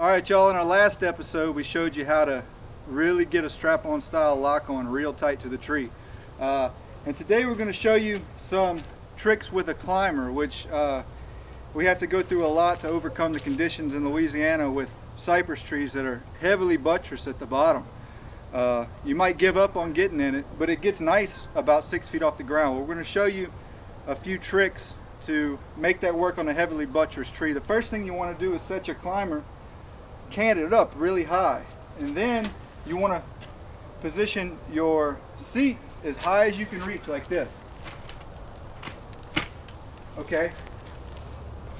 Alright y'all, in our last episode we showed you how to really get a strap-on style lock on real tight to the tree. And today we're going to show you some tricks with a climber, which we have to go through a lot to overcome the conditions in Louisiana with cypress trees that are heavily buttressed at the bottom. You might give up on getting in it, but it gets nice about 6 feet off the ground. We're going to show you a few tricks to make that work on a heavily buttressed tree. The first thing you want to do is set your climber canted up really high, and then you want to position your seat as high as you can reach, like this. Okay,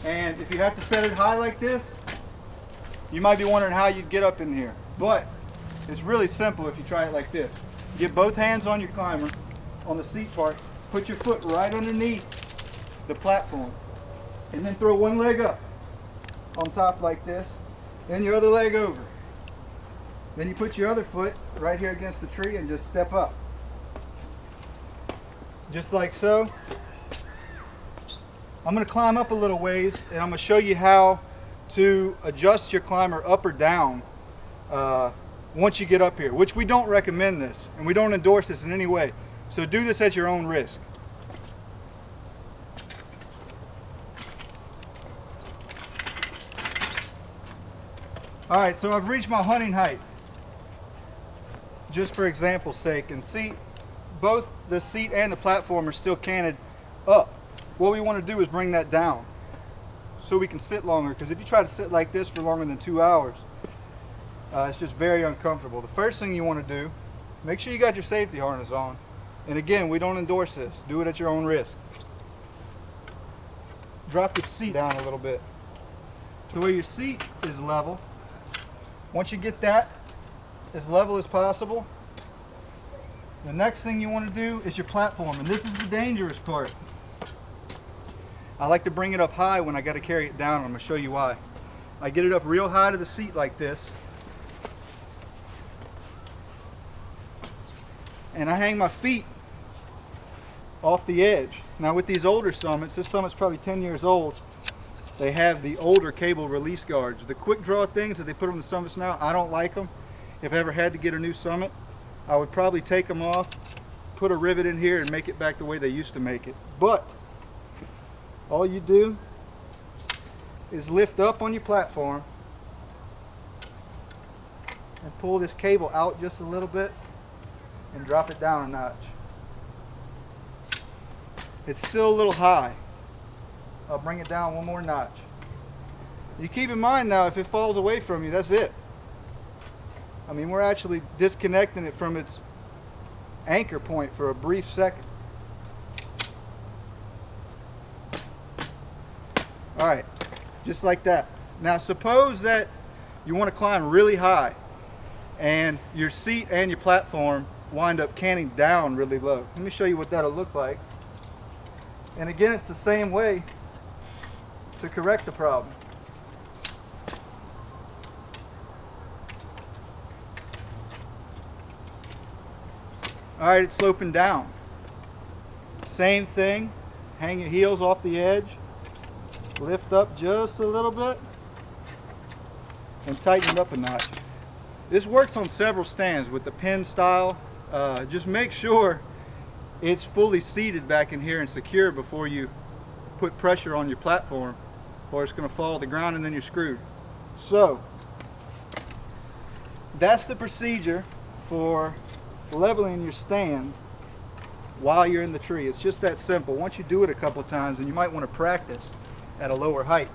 and if you have to set it high like this, you might be wondering how you'd get up in here, but it's really simple if you try it like this. Get both hands on your climber on the seat part, put your foot right underneath the platform, and then throw one leg up on top like this, then your other leg over. Then you put your other foot right here against the tree and just step up. Just like so. I'm going to climb up a little ways and I'm going to show you how to adjust your climber up or down once you get up here, which we don't recommend this and we don't endorse this in any way. So do this at your own risk. Alright, so I've reached my hunting height, just for example's sake, and see, both the seat and the platform are still canted up. What we want to do is bring that down so we can sit longer, because if you try to sit like this for longer than 2 hours, it's just very uncomfortable. The first thing you want to do, make sure you got your safety harness on, and again, we don't endorse this. Do it at your own risk. Drop your seat down a little bit to where your seat is level. Once you get that as level as possible, the next thing you want to do is your platform, and this is the dangerous part. I like to bring it up high when I got to carry it down. I'm going to show you why. I get it up real high to the seat like this, and I hang my feet off the edge. Now with these older summits, this summit's probably 10 years old, they have the older cable release guards. The quick draw things that they put on the summits now, I don't like them. If I ever had to get a new summit, I would probably take them off, put a rivet in here and make it back the way they used to make it. But all you do is lift up on your platform and pull this cable out just a little bit and drop it down a notch. It's still a little high. I'll bring it down one more notch. You keep in mind now, if it falls away from you, that's it. I mean, we're actually disconnecting it from its anchor point for a brief second. Alright, just like that. Now suppose that you want to climb really high and your seat and your platform wind up canting down really low. Let me show you what that'll look like. And again, it's the same way to correct the problem. Alright, it's sloping down. Same thing, hang your heels off the edge, lift up just a little bit, and tighten it up a notch. This works on several stands with the pin style. Just make sure it's fully seated back in here and secure before you put pressure on your platform, or it's going to fall to the ground and then you're screwed. So that's the procedure for leveling your stand while you're in the tree. It's just that simple. Once you do it a couple of times, and you might want to practice at a lower height.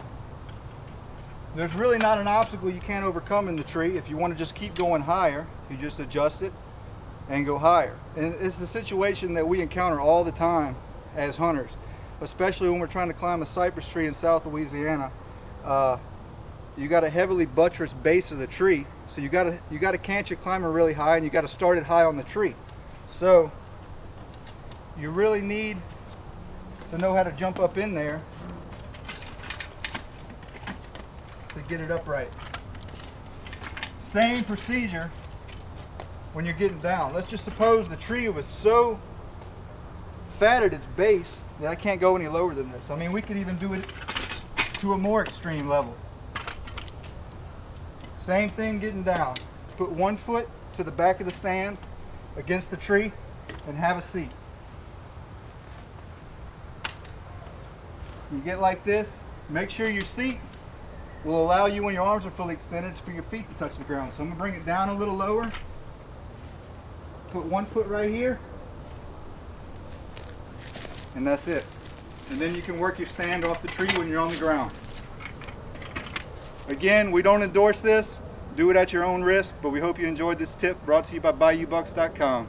There's really not an obstacle you can't overcome in the tree. If you want to just keep going higher, you just adjust it and go higher. And it's a situation that we encounter all the time as hunters, especially when we're trying to climb a cypress tree in South Louisiana. You got a heavily buttressed base of the tree, so you got to cant your climber really high, and you got to start it high on the tree. So you really need to know how to jump up in there to get it upright. Same procedure when you're getting down. Let's just suppose the tree was so fat at its base that I can't go any lower than this. I mean, we could even do it to a more extreme level. Same thing getting down. Put one foot to the back of the stand against the tree and have a seat. You get like this, make sure your seat will allow you, when your arms are fully extended, for your feet to touch the ground. So I'm going to bring it down a little lower. Put one foot right here. And that's it. And then you can work your stand off the tree when you're on the ground. Again, we don't endorse this. Do it at your own risk, but we hope you enjoyed this tip brought to you by BayouBucks.com.